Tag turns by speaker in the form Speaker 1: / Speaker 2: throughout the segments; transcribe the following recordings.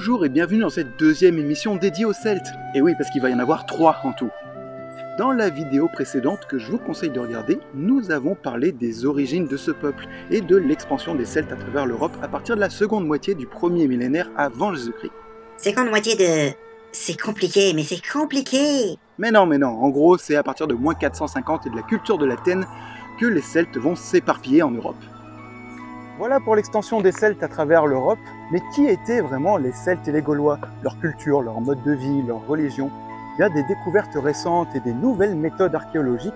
Speaker 1: Bonjour et bienvenue dans cette deuxième émission dédiée aux Celtes. Et oui, parce qu'il va y en avoir 3 en tout. Dans la vidéo précédente que je vous conseille de regarder, nous avons parlé des origines de ce peuple et de l'expansion des Celtes à travers l'Europe à partir de la seconde moitié du premier millénaire avant Jésus-Christ.
Speaker 2: Seconde moitié de... C'est compliqué, mais c'est compliqué.
Speaker 1: Mais non, en gros, c'est à partir de moins 450 et de la culture de l'Athènes que les Celtes vont s'éparpiller en Europe. Voilà pour l'extension des Celtes à travers l'Europe, mais qui étaient vraiment les Celtes et les Gaulois? Leur culture, leur mode de vie, leur religion? Bien, des découvertes récentes et des nouvelles méthodes archéologiques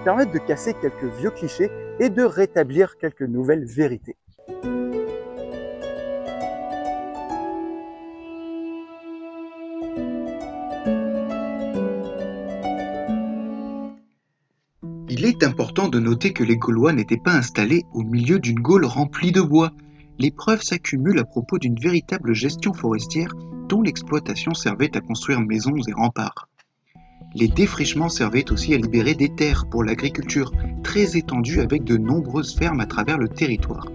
Speaker 1: permettent de casser quelques vieux clichés et de rétablir quelques nouvelles vérités.
Speaker 3: Il est important de noter que les Gaulois n'étaient pas installés au milieu d'une Gaule remplie de bois. Les preuves s'accumulent à propos d'une véritable gestion forestière dont l'exploitation servait à construire maisons et remparts. Les défrichements servaient aussi à libérer des terres pour l'agriculture, très étendues avec de nombreuses fermes à travers le territoire.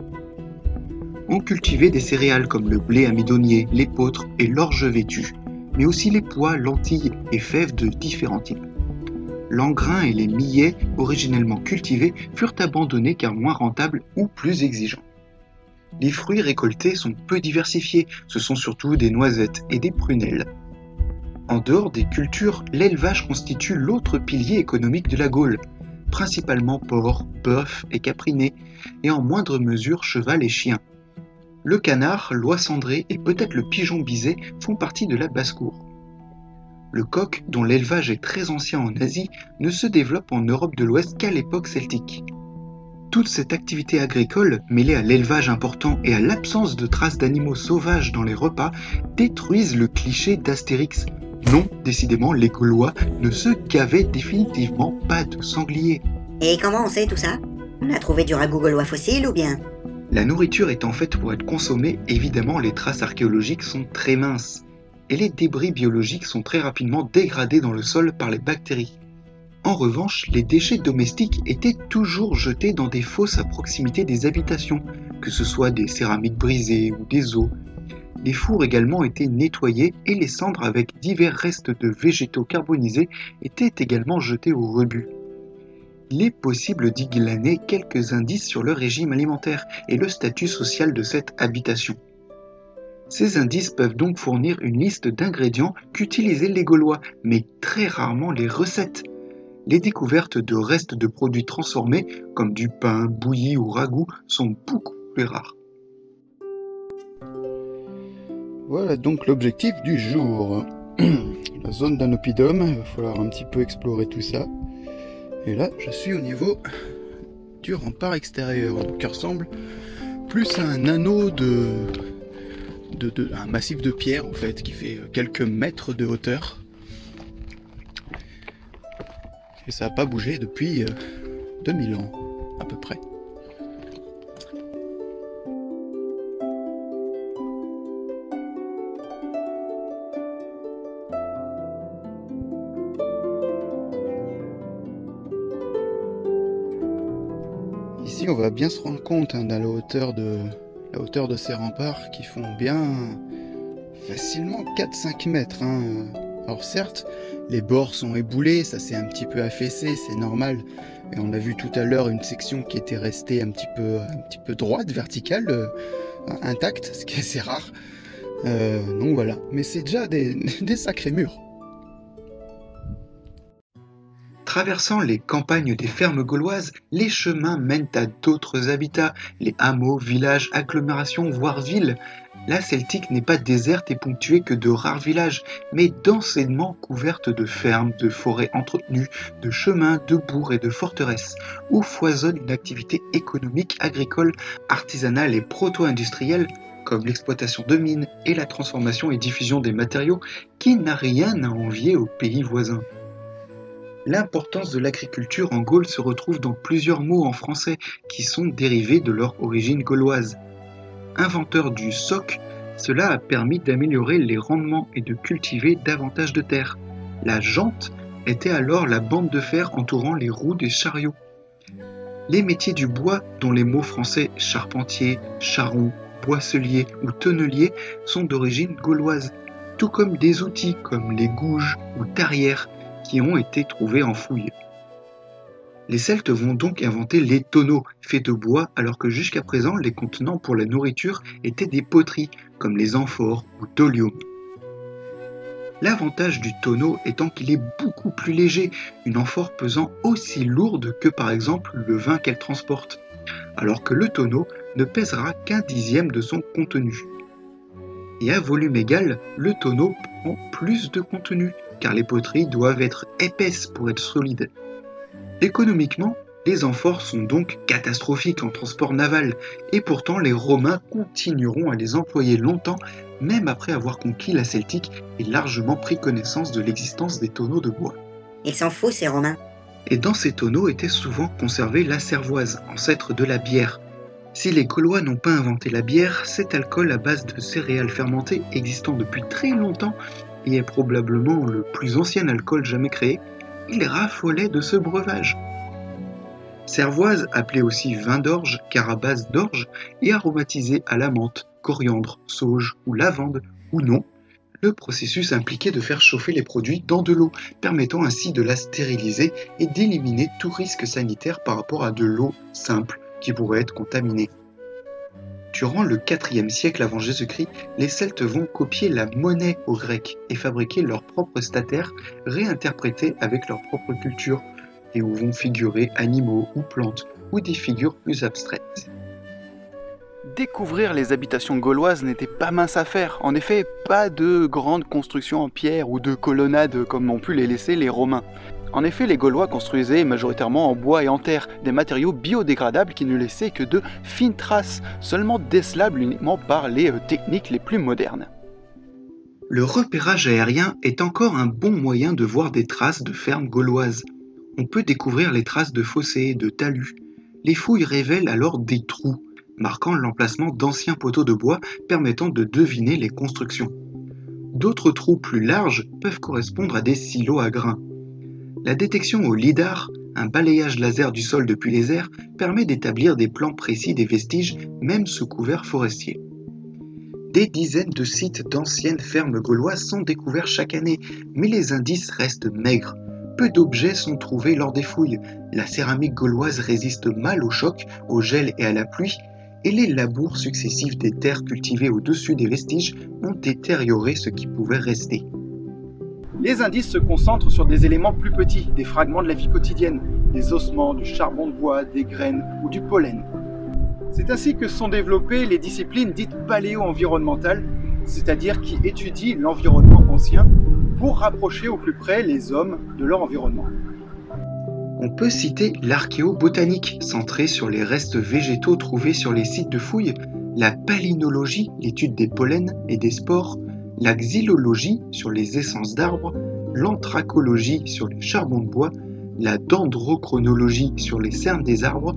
Speaker 3: On cultivait des céréales comme le blé amidonnier, l'épeautre et l'orge vêtue, mais aussi les pois, lentilles et fèves de différents types. L'engrain et les millets, originellement cultivés, furent abandonnés car moins rentables ou plus exigeants. Les fruits récoltés sont peu diversifiés, ce sont surtout des noisettes et des prunelles. En dehors des cultures, l'élevage constitue l'autre pilier économique de la Gaule, principalement porcs, bœufs et caprinés, et en moindre mesure cheval et chien. Le canard, l'oie cendrée et peut-être le pigeon bisé font partie de la basse-cour. Le coq, dont l'élevage est très ancien en Asie, ne se développe en Europe de l'Ouest qu'à l'époque celtique. Toute cette activité agricole, mêlée à l'élevage important et à l'absence de traces d'animaux sauvages dans les repas, détruisent le cliché d'Astérix. Non, décidément, les Gaulois ne se gavaient définitivement pas de sangliers.
Speaker 2: Et comment on sait tout ça? On a trouvé du ragoût gaulois fossile ou bien?
Speaker 3: La nourriture étant faite pour être consommée, évidemment les traces archéologiques sont très minces. Et les débris biologiques sont très rapidement dégradés dans le sol par les bactéries. En revanche, les déchets domestiques étaient toujours jetés dans des fosses à proximité des habitations, que ce soit des céramiques brisées ou des os. Les fours également étaient nettoyés et les cendres avec divers restes de végétaux carbonisés étaient également jetés au rebut. Il est possible d'y glaner quelques indices sur le régime alimentaire et le statut social de cette habitation. Ces indices peuvent donc fournir une liste d'ingrédients qu'utilisaient les Gaulois, mais très rarement les recettes. Les découvertes de restes de produits transformés, comme du pain, bouilli ou ragoût, sont beaucoup plus rares.
Speaker 1: Voilà donc l'objectif du jour. La zone d'un oppidum, il va falloir un petit peu explorer tout ça. Et là, je suis au niveau du rempart extérieur, donc qui ressemble plus à un anneau un massif de pierre en fait qui fait quelques mètres de hauteur et ça n'a pas bougé depuis 2000 ans à peu près. Ici on va bien se rendre compte de la hauteur de ces remparts qui font bien facilement 4-5 mètres. Alors certes, les bords sont éboulés, ça s'est un petit peu affaissé, c'est normal. Et on a vu tout à l'heure une section qui était restée un petit peu droite, verticale, intacte, ce qui est assez rare. Donc voilà, mais c'est déjà des sacrés murs.
Speaker 3: Traversant les campagnes des fermes gauloises, les chemins mènent à d'autres habitats, les hameaux, villages, agglomérations, voire villes. La Celtique n'est pas déserte et ponctuée que de rares villages, mais densément couverte de fermes, de forêts entretenues, de chemins, de bourgs et de forteresses, où foisonne une activité économique, agricole, artisanale et proto-industrielle, comme l'exploitation de mines et la transformation et diffusion des matériaux, qui n'a rien à envier aux pays voisins. L'importance de l'agriculture en Gaule se retrouve dans plusieurs mots en français qui sont dérivés de leur origine gauloise. Inventeur du soc, cela a permis d'améliorer les rendements et de cultiver davantage de terres. La jante était alors la bande de fer entourant les roues des chariots. Les métiers du bois, dont les mots français charpentier, charron, boisseliers ou tonneliers sont d'origine gauloise, tout comme des outils comme les gouges ou tarières qui ont été trouvés en fouille. Les Celtes vont donc inventer les tonneaux faits de bois alors que jusqu'à présent les contenants pour la nourriture étaient des poteries comme les amphores ou tolium. L'avantage du tonneau étant qu'il est beaucoup plus léger, une amphore pesant aussi lourde que par exemple le vin qu'elle transporte, alors que le tonneau ne pèsera qu'un dixième de son contenu. Et à volume égal, le tonneau prend plus de contenu, car les poteries doivent être épaisses pour être solides. Économiquement, les amphores sont donc catastrophiques en transport naval, et pourtant les Romains continueront à les employer longtemps, même après avoir conquis la Celtique et largement pris connaissance de l'existence des tonneaux de bois.
Speaker 2: Ils s'en foutent, ces Romains.
Speaker 3: Et dans ces tonneaux était souvent conservée la cervoise, ancêtre de la bière. Si les Gaulois n'ont pas inventé la bière, cet alcool à base de céréales fermentées existant depuis très longtemps et est probablement le plus ancien alcool jamais créé, ils raffolaient de ce breuvage. Cervoise, appelée aussi vin d'orge car à base d'orge et aromatisée à la menthe, coriandre, sauge ou lavande ou non, le processus impliquait de faire chauffer les produits dans de l'eau, permettant ainsi de la stériliser et d'éliminer tout risque sanitaire par rapport à de l'eau simple qui pourrait être contaminée. Durant le IVe siècle avant Jésus-Christ, les Celtes vont copier la monnaie aux Grecs et fabriquer leurs propres statères réinterprétés avec leur propre culture et où vont figurer animaux ou plantes ou des figures plus abstraites.
Speaker 1: Découvrir les habitations gauloises n'était pas mince à faire. En effet, pas de grandes constructions en pierre ou de colonnades comme ont pu les laisser les Romains. En effet, les Gaulois construisaient majoritairement en bois et en terre, des matériaux biodégradables qui ne laissaient que de fines traces, seulement décelables uniquement par les techniques les plus modernes.
Speaker 3: Le repérage aérien est encore un bon moyen de voir des traces de fermes gauloises. On peut découvrir les traces de fossés et de talus. Les fouilles révèlent alors des trous, marquant l'emplacement d'anciens poteaux de bois permettant de deviner les constructions. D'autres trous plus larges peuvent correspondre à des silos à grains. La détection au lidar, un balayage laser du sol depuis les airs, permet d'établir des plans précis des vestiges, même sous couvert forestier. Des dizaines de sites d'anciennes fermes gauloises sont découverts chaque année, mais les indices restent maigres. Peu d'objets sont trouvés lors des fouilles. La céramique gauloise résiste mal au choc, au gel et à la pluie, et les labours successifs des terres cultivées au-dessus des vestiges ont détérioré ce qui pouvait rester.
Speaker 1: Les indices se concentrent sur des éléments plus petits, des fragments de la vie quotidienne, des ossements, du charbon de bois, des graines ou du pollen. C'est ainsi que sont développées les disciplines dites paléo-environnementales, c'est-à-dire qui étudient l'environnement ancien pour rapprocher au plus près les hommes de leur environnement.
Speaker 3: On peut citer l'archéobotanique, centrée sur les restes végétaux trouvés sur les sites de fouilles, la palynologie, l'étude des pollens et des spores, la xylologie sur les essences d'arbres, l'anthracologie sur les charbons de bois, la dendrochronologie sur les cernes des arbres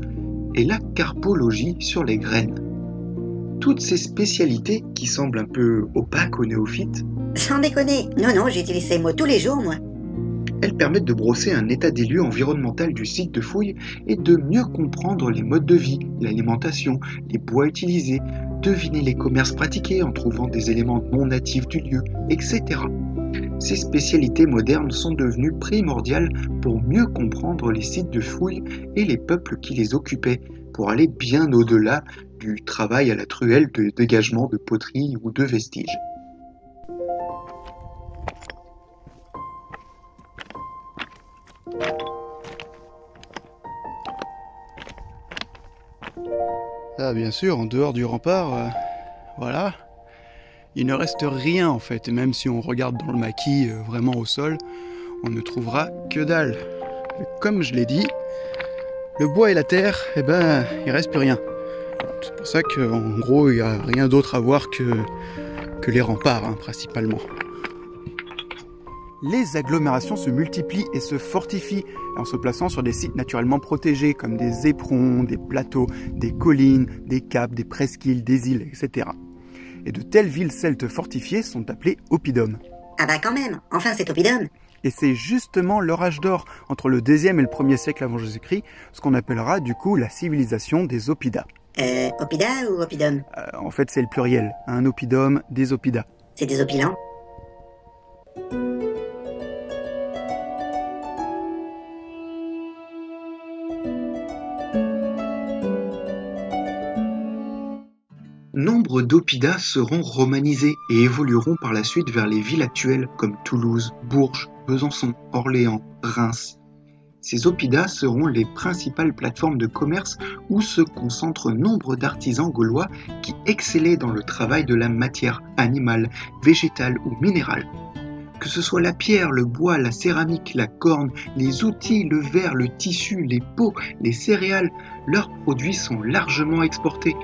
Speaker 3: et la carpologie sur les graines. Toutes ces spécialités, qui semblent un peu opaques aux néophytes,
Speaker 2: Sans déconner. Non, j'utilise ces mots tous les jours, moi.
Speaker 3: elles permettent de brosser un état des lieux environnemental du site de fouille et de mieux comprendre les modes de vie, l'alimentation, les bois utilisés, deviner les commerces pratiqués en trouvant des éléments non natifs du lieu, etc. Ces spécialités modernes sont devenues primordiales pour mieux comprendre les sites de fouille et les peuples qui les occupaient, pour aller bien au-delà du travail à la truelle de dégagement de poteries ou de vestiges.
Speaker 1: Ah, bien sûr, en dehors du rempart, voilà, il ne reste rien en fait, et même si on regarde dans le maquis vraiment au sol, on ne trouvera que dalle. Et comme je l'ai dit, le bois et la terre, eh ben, il reste plus rien. C'est pour ça qu'en gros, il n'y a rien d'autre à voir que les remparts, hein, principalement. Les agglomérations se multiplient et se fortifient en se plaçant sur des sites naturellement protégés comme des éperons, des plateaux, des collines, des caps, des presqu'îles, des îles, etc. Et de telles villes celtes fortifiées sont appelées oppidum.
Speaker 2: Ah bah quand même, enfin c'est oppidum.
Speaker 1: Et c'est justement leur âge d'or, entre le 2e et le 1er siècle avant Jésus-Christ, ce qu'on appellera du coup la civilisation des Oppidas.
Speaker 2: Oppida ou oppidum?
Speaker 1: En fait, c'est le pluriel. Un oppidum, des oppidas.
Speaker 2: C'est des opilants?
Speaker 3: Nombre d'oppidas seront romanisés et évolueront par la suite vers les villes actuelles comme Toulouse, Bourges, Besançon, Orléans, Reims. Ces oppidas seront les principales plateformes de commerce où se concentrent nombre d'artisans gaulois qui excellaient dans le travail de la matière animale, végétale ou minérale. Que ce soit la pierre, le bois, la céramique, la corne, les outils, le verre, le tissu, les peaux, les céréales, leurs produits sont largement exportés.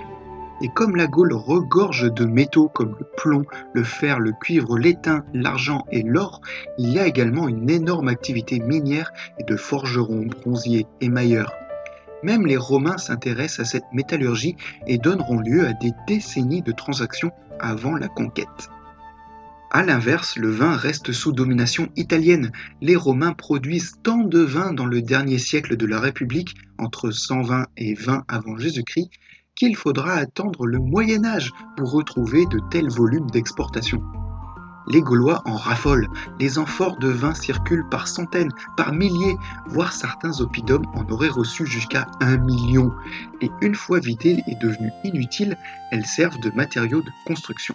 Speaker 3: Et comme la Gaule regorge de métaux comme le plomb, le fer, le cuivre, l'étain, l'argent et l'or, il y a également une énorme activité minière et de forgerons, bronziers, émailleurs. Même les Romains s'intéressent à cette métallurgie et donneront lieu à des décennies de transactions avant la conquête. A l'inverse, le vin reste sous domination italienne. Les Romains produisent tant de vin dans le dernier siècle de la République, entre 120 et 20 avant Jésus-Christ, qu'il faudra attendre le Moyen Âge pour retrouver de tels volumes d'exportation. Les Gaulois en raffolent, les amphores de vin circulent par centaines, par milliers, voire certains oppidums en auraient reçu jusqu'à 1 million, et une fois vidées et devenues inutiles, elles servent de matériaux de construction.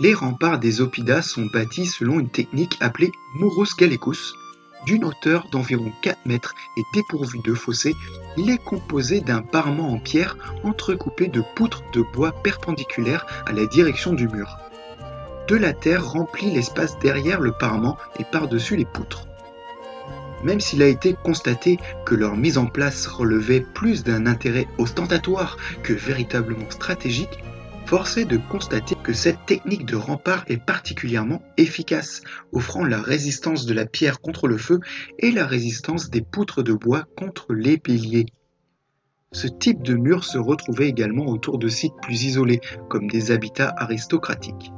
Speaker 3: Les remparts des oppidas sont bâtis selon une technique appelée Murus Gallicus. D'une hauteur d'environ 4 mètres et dépourvu de fossé, il est composé d'un parement en pierre entrecoupé de poutres de bois perpendiculaires à la direction du mur. De la terre remplit l'espace derrière le parement et par-dessus les poutres. Même s'il a été constaté que leur mise en place relevait plus d'un intérêt ostentatoire que véritablement stratégique, force est de constater que cette technique de rempart est particulièrement efficace, offrant la résistance de la pierre contre le feu et la résistance des poutres de bois contre les béliers. Ce type de mur se retrouvait également autour de sites plus isolés, comme des habitats aristocratiques.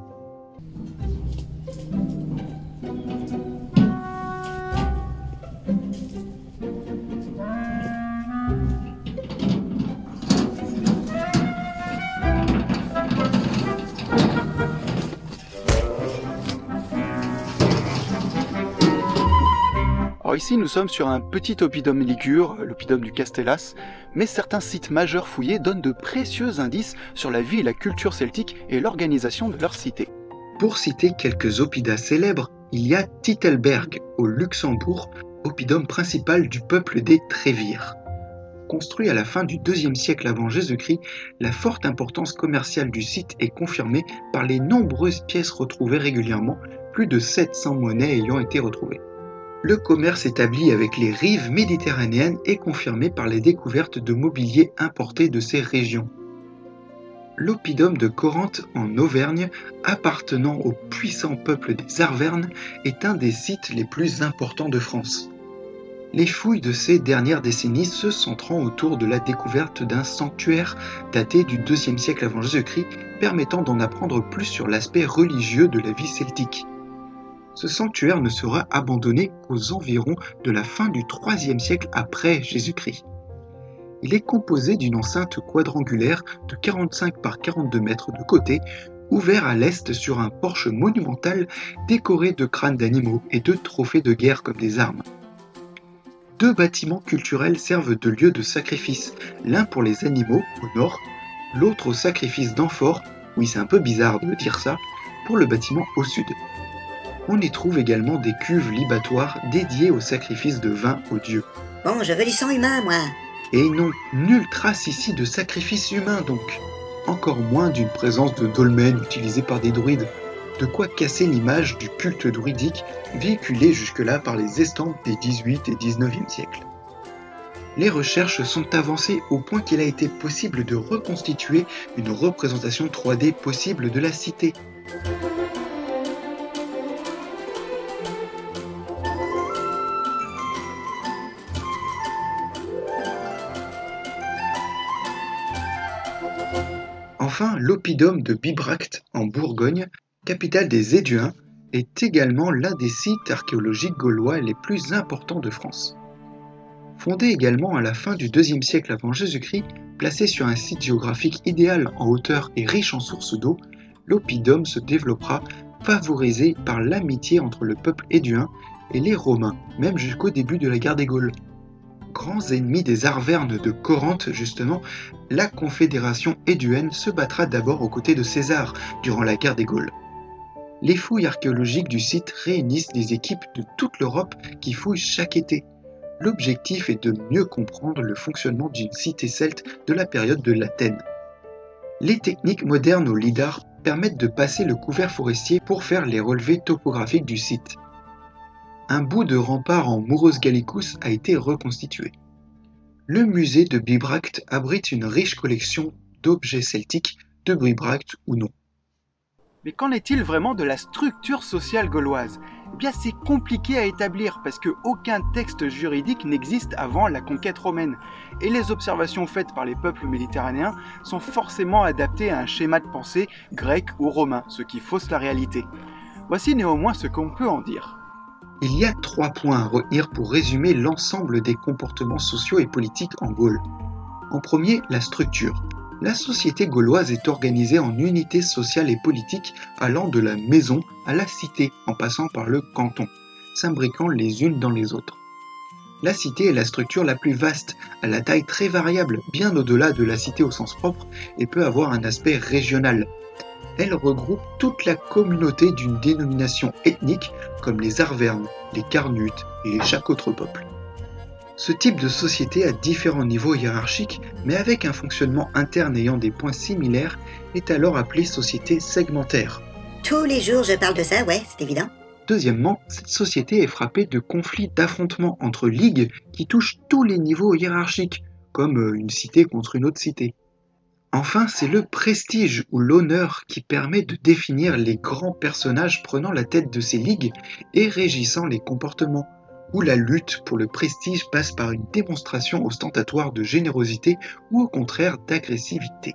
Speaker 1: Alors ici, nous sommes sur un petit oppidum ligure, l'oppidum du Castellas, mais certains sites majeurs fouillés donnent de précieux indices sur la vie et la culture celtique et l'organisation de leur cité.
Speaker 3: Pour citer quelques oppidas célèbres, il y a Titelberg au Luxembourg, oppidum principal du peuple des Trévires. Construit à la fin du IIe siècle avant Jésus-Christ, la forte importance commerciale du site est confirmée par les nombreuses pièces retrouvées régulièrement, plus de 700 monnaies ayant été retrouvées. Le commerce établi avec les rives méditerranéennes est confirmé par les découvertes de mobilier importé de ces régions. L'oppidum de Corinthe en Auvergne, appartenant au puissant peuple des Arvernes, est un des sites les plus importants de France. Les fouilles de ces dernières décennies se centrant autour de la découverte d'un sanctuaire daté du IIe siècle avant Jésus-Christ, permettant d'en apprendre plus sur l'aspect religieux de la vie celtique. Ce sanctuaire ne sera abandonné qu'aux environs de la fin du IIIe siècle après Jésus-Christ. Il est composé d'une enceinte quadrangulaire de 45 par 42 mètres de côté, ouvert à l'est sur un porche monumental décoré de crânes d'animaux et de trophées de guerre comme des armes. 2 bâtiments culturels servent de lieu de sacrifice, l'un pour les animaux au nord, l'autre au sacrifice d'amphores, oui c'est un peu bizarre de dire ça, pour le bâtiment au sud. On y trouve également des cuves libatoires dédiées au sacrifice de vin aux dieux.
Speaker 2: Bon, je veux du sang humain, moi.
Speaker 3: Et non, nulle trace ici de sacrifice humain donc. Encore moins d'une présence de dolmens utilisés par des druides. De quoi casser l'image du culte druidique véhiculé jusque-là par les estampes des 18 et 19e siècles. Les recherches sont avancées au point qu'il a été possible de reconstituer une représentation 3D possible de la cité. Enfin, l'oppidum de Bibracte en Bourgogne, capitale des Éduins, est également l'un des sites archéologiques gaulois les plus importants de France. Fondée également à la fin du IIe siècle avant Jésus-Christ, placée sur un site géographique idéal en hauteur et riche en sources d'eau, l'oppidum se développera, favorisé par l'amitié entre le peuple éduin et les Romains, même jusqu'au début de la guerre des Gaules. Grands ennemis des Arvernes de Corinthe justement, la confédération éduenne se battra d'abord aux côtés de César durant la guerre des Gaules. Les fouilles archéologiques du site réunissent des équipes de toute l'Europe qui fouillent chaque été. L'objectif est de mieux comprendre le fonctionnement d'une cité celte de la période de l'Athènes. Les techniques modernes au lidar permettent de passer le couvert forestier pour faire les relevés topographiques du site. Un bout de rempart en Murus Gallicus a été reconstitué. Le musée de Bibracte abrite une riche collection d'objets celtiques, de Bibracte ou non.
Speaker 1: Mais qu'en est-il vraiment de la structure sociale gauloise ? Eh bien, c'est compliqué à établir parce qu'aucun texte juridique n'existe avant la conquête romaine. Et les observations faites par les peuples méditerranéens sont forcément adaptées à un schéma de pensée grec ou romain, ce qui fausse la réalité. Voici néanmoins ce qu'on peut en dire.
Speaker 3: Il y a 3 points à retenir pour résumer l'ensemble des comportements sociaux et politiques en Gaule. En premier, la structure. La société gauloise est organisée en unités sociales et politiques allant de la maison à la cité en passant par le canton, s'imbriquant les unes dans les autres. La cité est la structure la plus vaste, à la taille très variable, bien au-delà de la cité au sens propre et peut avoir un aspect régional. Elle regroupe toute la communauté d'une dénomination ethnique comme les Arvernes, les Carnutes et chaque autre peuple. Ce type de société a différents niveaux hiérarchiques, mais avec un fonctionnement interne ayant des points similaires, est alors appelée société segmentaire.
Speaker 2: Tous les jours je parle de ça, ouais, c'est évident.
Speaker 3: Deuxièmement, cette société est frappée de conflits d'affrontements entre ligues qui touchent tous les niveaux hiérarchiques, comme une cité contre une autre cité. Enfin, c'est le prestige ou l'honneur qui permet de définir les grands personnages prenant la tête de ces ligues et régissant les comportements, où la lutte pour le prestige passe par une démonstration ostentatoire de générosité ou au contraire d'agressivité.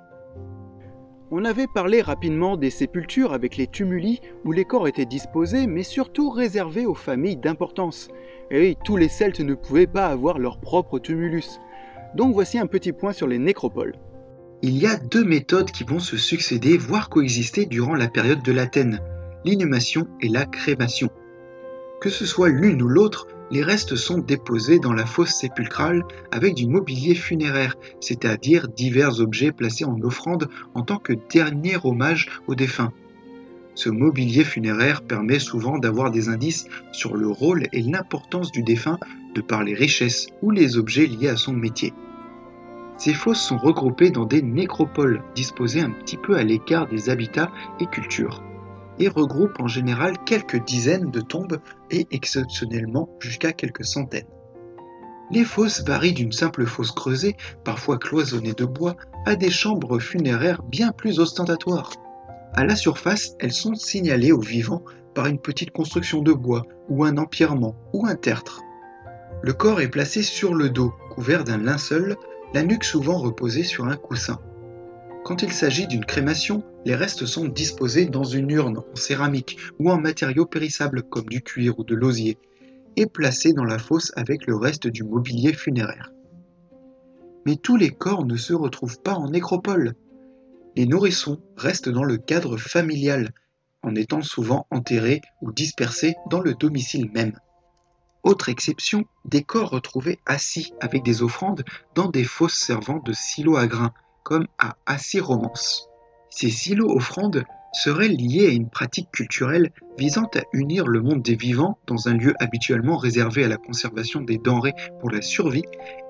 Speaker 1: On avait parlé rapidement des sépultures avec les tumuli où les corps étaient disposés mais surtout réservés aux familles d'importance. Et oui, tous les Celtes ne pouvaient pas avoir leur propre tumulus. Donc voici un petit point sur les nécropoles.
Speaker 3: Il y a 2 méthodes qui vont se succéder, voire coexister durant la période de l'Athènes, l'inhumation et la crémation. Que ce soit l'une ou l'autre, les restes sont déposés dans la fosse sépulcrale avec du mobilier funéraire, c'est-à-dire divers objets placés en offrande en tant que dernier hommage aux défunts. Ce mobilier funéraire permet souvent d'avoir des indices sur le rôle et l'importance du défunt de par les richesses ou les objets liés à son métier. Ces fosses sont regroupées dans des nécropoles, disposées un petit peu à l'écart des habitats et cultures, et regroupent en général quelques dizaines de tombes et exceptionnellement jusqu'à quelques centaines. Les fosses varient d'une simple fosse creusée, parfois cloisonnée de bois, à des chambres funéraires bien plus ostentatoires. À la surface, elles sont signalées aux vivants par une petite construction de bois, ou un empierrement, ou un tertre. Le corps est placé sur le dos, couvert d'un linceul, la nuque souvent reposée sur un coussin. Quand il s'agit d'une crémation, les restes sont disposés dans une urne en céramique ou en matériaux périssables comme du cuir ou de l'osier, et placés dans la fosse avec le reste du mobilier funéraire. Mais tous les corps ne se retrouvent pas en nécropole. Les nourrissons restent dans le cadre familial, en étant souvent enterrés ou dispersés dans le domicile même. Autre exception, des corps retrouvés assis avec des offrandes dans des fosses servant de silos à grains, comme à Assy-Romance. Ces silos-offrandes seraient liés à une pratique culturelle visant à unir le monde des vivants dans un lieu habituellement réservé à la conservation des denrées pour la survie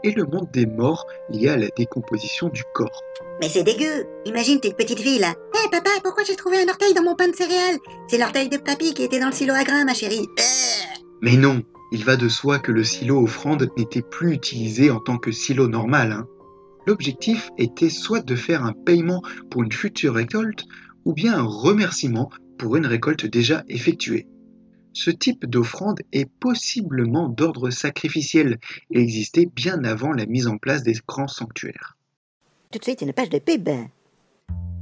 Speaker 3: et le monde des morts lié à la décomposition du corps.
Speaker 2: Mais c'est dégueu. Imagine t'es une petite fille là. Hé papa, pourquoi j'ai trouvé un orteil dans mon pain de céréales? C'est l'orteil de papy qui était dans le silo à grains, ma chérie.
Speaker 3: Mais non, il va de soi que le silo-offrande n'était plus utilisé en tant que silo normal. L'objectif était soit de faire un paiement pour une future récolte, ou bien un remerciement pour une récolte déjà effectuée. Ce type d'offrande est possiblement d'ordre sacrificiel et existait bien avant la mise en place des grands sanctuaires.
Speaker 2: Tout de suite, une page de pub.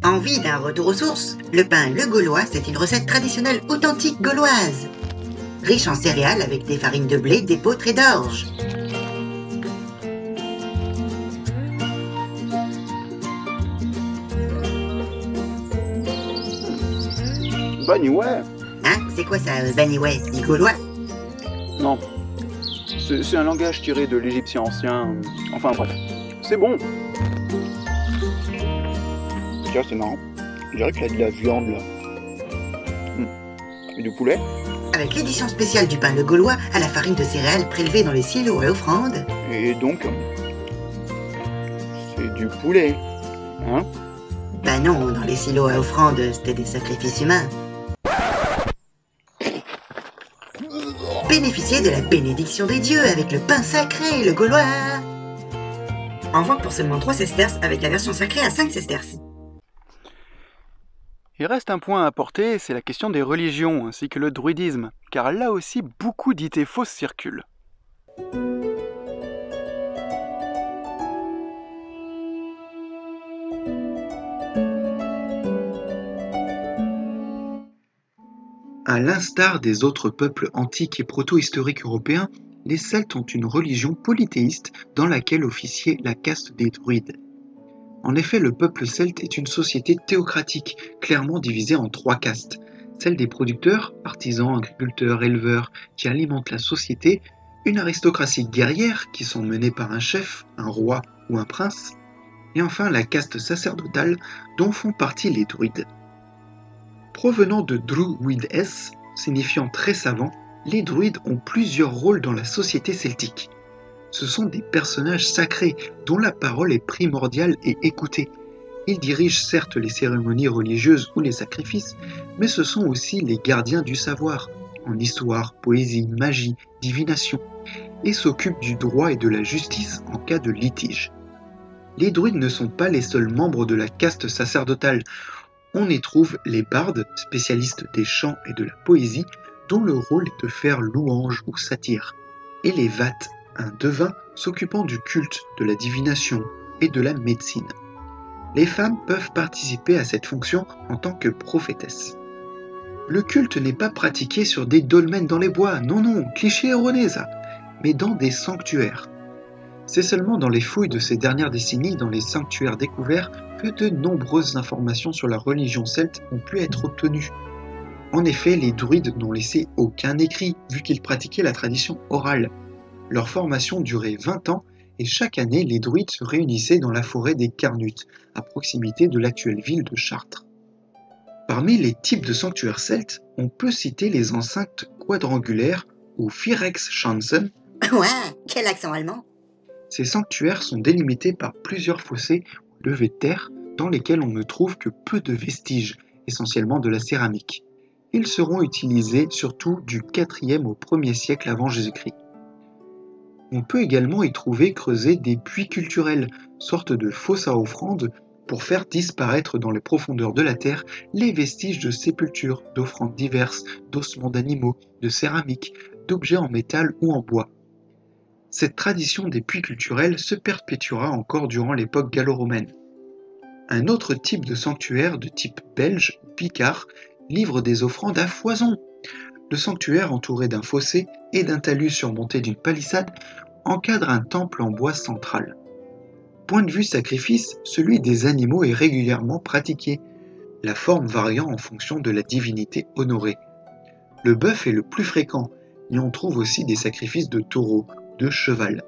Speaker 2: Envie d'un retour aux sources? Le pain le gaulois, c'est une recette traditionnelle authentique gauloise. Riche en céréales avec des farines de blé, d'épeautre et d'orge.
Speaker 1: Baniway.
Speaker 2: Hein? C'est quoi ça, Baniway? Du gaulois?
Speaker 1: Non, c'est un langage tiré de l'égyptien ancien. Enfin bref, c'est bon. Tiens, c'est marrant. Je dirais qu'il y a de la viande là. Et du poulet.
Speaker 2: Avec l'édition spéciale du pain de gaulois à la farine de céréales prélevée dans les silos à offrande.
Speaker 1: Et donc, c'est du poulet. Hein?
Speaker 2: Bah non, dans les silos à offrande, c'était des sacrifices humains. Bénéficiez de la bénédiction des dieux avec le pain sacré, le gaulois. En vente pour seulement 3 sesterces avec la version sacrée à 5 sesterces.
Speaker 1: Il reste un point à apporter, c'est la question des religions ainsi que le druidisme, car là aussi beaucoup d'idées fausses circulent.
Speaker 3: À l'instar des autres peuples antiques et proto-historiques européens, les Celtes ont une religion polythéiste dans laquelle officiait la caste des druides. En effet, le peuple celte est une société théocratique, clairement divisée en 3 castes. Celle des producteurs, artisans, agriculteurs, éleveurs, qui alimentent la société, une aristocratie guerrière, qui sont menés par un chef, un roi ou un prince, et enfin la caste sacerdotale, dont font partie les druides. Provenant de druides, signifiant très savant, les druides ont plusieurs rôles dans la société celtique. Ce sont des personnages sacrés dont la parole est primordiale et écoutée. Ils dirigent certes les cérémonies religieuses ou les sacrifices, mais ce sont aussi les gardiens du savoir, en histoire, poésie, magie, divination, et s'occupent du droit et de la justice en cas de litige. Les druides ne sont pas les seuls membres de la caste sacerdotale. On y trouve les bardes, spécialistes des chants et de la poésie, dont le rôle est de faire louange ou satire, et les vates, un devin s'occupant du culte, de la divination et de la médecine. Les femmes peuvent participer à cette fonction en tant que prophétesses. Le culte n'est pas pratiqué sur des dolmens dans les bois, non, cliché erroné ça, mais dans des sanctuaires. C'est seulement dans les fouilles de ces dernières décennies, dans les sanctuaires découverts, que de nombreuses informations sur la religion celte ont pu être obtenues. En effet, les druides n'ont laissé aucun écrit, vu qu'ils pratiquaient la tradition orale. Leur formation durait 20 ans et chaque année, les druides se réunissaient dans la forêt des Carnutes, à proximité de l'actuelle ville de Chartres. Parmi les types de sanctuaires celtes, on peut citer les enceintes quadrangulaires ou Phyrex-Schanzen.
Speaker 2: Ouais, quel accent allemand!
Speaker 3: Ces sanctuaires sont délimités par plusieurs fossés ou levées de terre dans lesquels on ne trouve que peu de vestiges, essentiellement de la céramique. Ils seront utilisés surtout du 4e au 1er siècle avant Jésus-Christ. On peut également y trouver creusés des puits culturels, sortes de fosses à offrandes, pour faire disparaître dans les profondeurs de la terre les vestiges de sépultures, d'offrandes diverses, d'ossements d'animaux, de céramique, d'objets en métal ou en bois. Cette tradition des puits culturels se perpétuera encore durant l'époque gallo-romaine. Un autre type de sanctuaire de type belge, picard, livre des offrandes à foison. Le sanctuaire, entouré d'un fossé et d'un talus surmonté d'une palissade, encadre un temple en bois central. Point de vue sacrifice, celui des animaux est régulièrement pratiqué, la forme variant en fonction de la divinité honorée. Le bœuf est le plus fréquent, mais on trouve aussi des sacrifices de taureau, de cheval.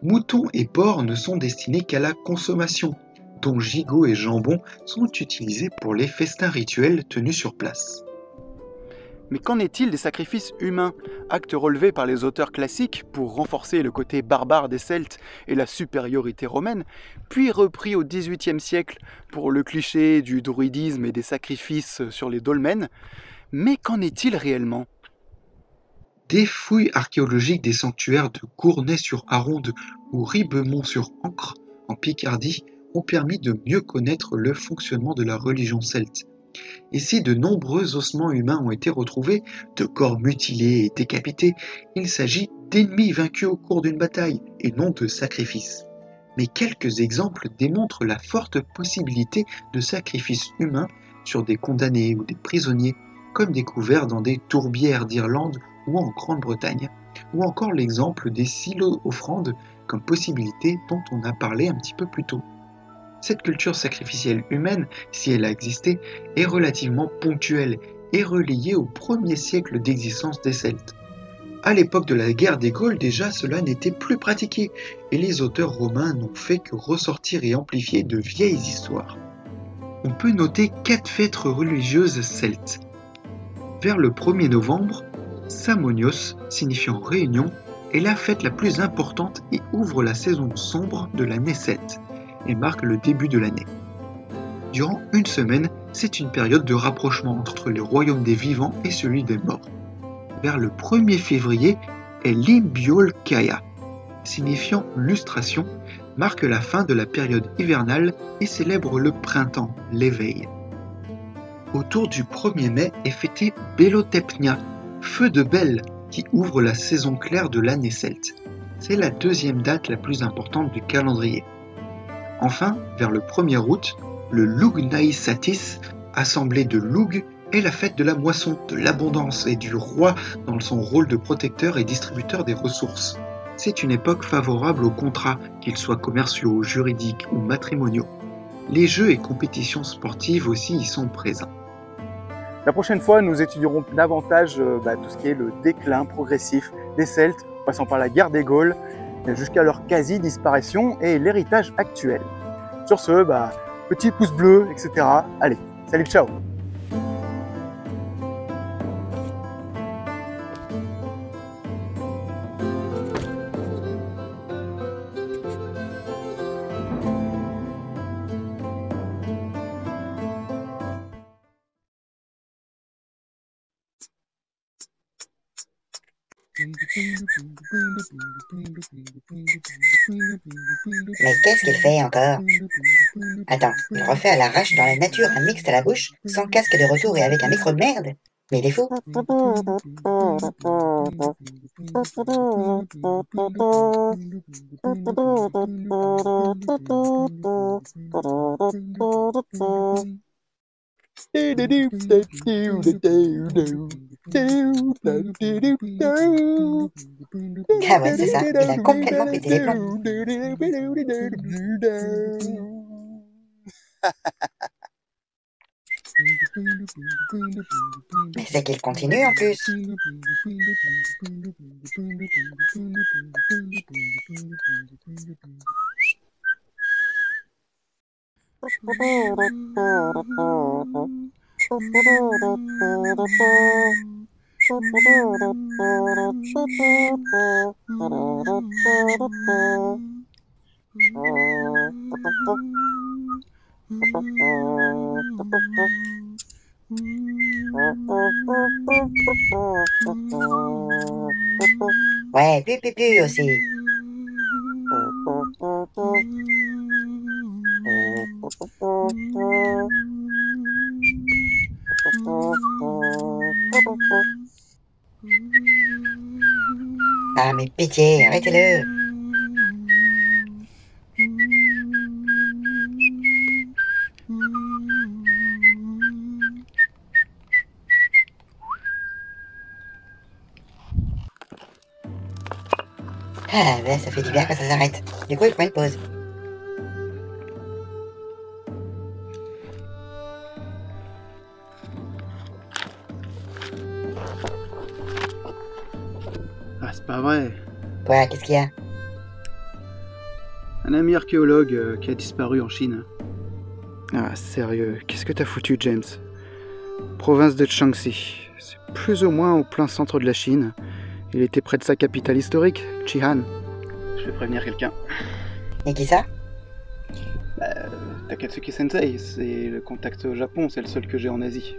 Speaker 3: Moutons et porcs ne sont destinés qu'à la consommation, dont gigot et jambon sont utilisés pour les festins rituels tenus sur place.
Speaker 1: Mais qu'en est-il des sacrifices humains, actes relevés par les auteurs classiques pour renforcer le côté barbare des Celtes et la supériorité romaine, puis repris au XVIIIe siècle pour le cliché du druidisme et des sacrifices sur les dolmens? Mais qu'en est-il réellement?
Speaker 3: Des fouilles archéologiques des sanctuaires de Gournay-sur-Aronde ou Ribemont-sur-Ancre, en Picardie, ont permis de mieux connaître le fonctionnement de la religion celte. Et si de nombreux ossements humains ont été retrouvés, de corps mutilés et décapités, il s'agit d'ennemis vaincus au cours d'une bataille, et non de sacrifices. Mais quelques exemples démontrent la forte possibilité de sacrifices humains sur des condamnés ou des prisonniers, comme découverts dans des tourbières d'Irlande ou en Grande-Bretagne, ou encore l'exemple des silos offrandes comme possibilité dont on a parlé un petit peu plus tôt. Cette culture sacrificielle humaine, si elle a existé, est relativement ponctuelle est reliée au 1er siècle d'existence des Celtes. À l'époque de la guerre des Gaules déjà, cela n'était plus pratiqué, et les auteurs romains n'ont fait que ressortir et amplifier de vieilles histoires. On peut noter 4 fêtes religieuses celtes. Vers le 1er novembre, Samonios, signifiant réunion, est la fête la plus importante et ouvre la saison sombre de l'année celte, et marque le début de l'année. Durant une semaine, c'est une période de rapprochement entre le royaume des vivants et celui des morts. Vers le 1er février est l'Imbiolcaia, signifiant lustration, marque la fin de la période hivernale et célèbre le printemps, l'éveil. Autour du 1er mai est fêté Bellotepnia, feu de Bel, qui ouvre la saison claire de l'année celte. C'est la 2e date la plus importante du calendrier. Enfin, vers le 1er août, le Lugnaïsatis, assemblée de Lug, est la fête de la moisson, de l'abondance et du roi dans son rôle de protecteur et distributeur des ressources. C'est une époque favorable aux contrats, qu'ils soient commerciaux, juridiques ou matrimoniaux. Les jeux et compétitions sportives aussi y sont présents.
Speaker 4: La prochaine fois, nous étudierons davantage tout ce qui est le déclin progressif des Celtes, passant par la guerre des Gaules, jusqu'à leur quasi-disparition et l'héritage actuel. Sur ce, petit pouce bleu, etc. Allez, salut, ciao!
Speaker 2: Mais qu'est-ce qu'il fait encore? Attends, il refait à l'arrache dans la nature un mixte à la bouche, sans casque de retour et avec un micro de merde? Mais il est fou! Ah ouais, c'est ça, il a complètement pété les plombs. Mais c'est qu'il continue en plus. Ouais, pu aussi. Ah mais pitié, arrêtez-le. Ah ben ça fait du bien quand ça s'arrête. Du coup il prend une pause.
Speaker 1: Ah, c'est pas vrai.
Speaker 2: Quoi, qu'est-ce qu'il y a?
Speaker 1: Un ami archéologue qui a disparu en Chine. Ah, sérieux, qu'est-ce que t'as foutu, James? Province de Shaanxi. C'est plus ou moins au plein centre de la Chine. Il était près de sa capitale historique, Xi'an. Je vais prévenir quelqu'un.
Speaker 2: Et qui ça?
Speaker 1: Takatsuki Sensei, c'est le contact au Japon, c'est le seul que j'ai en Asie.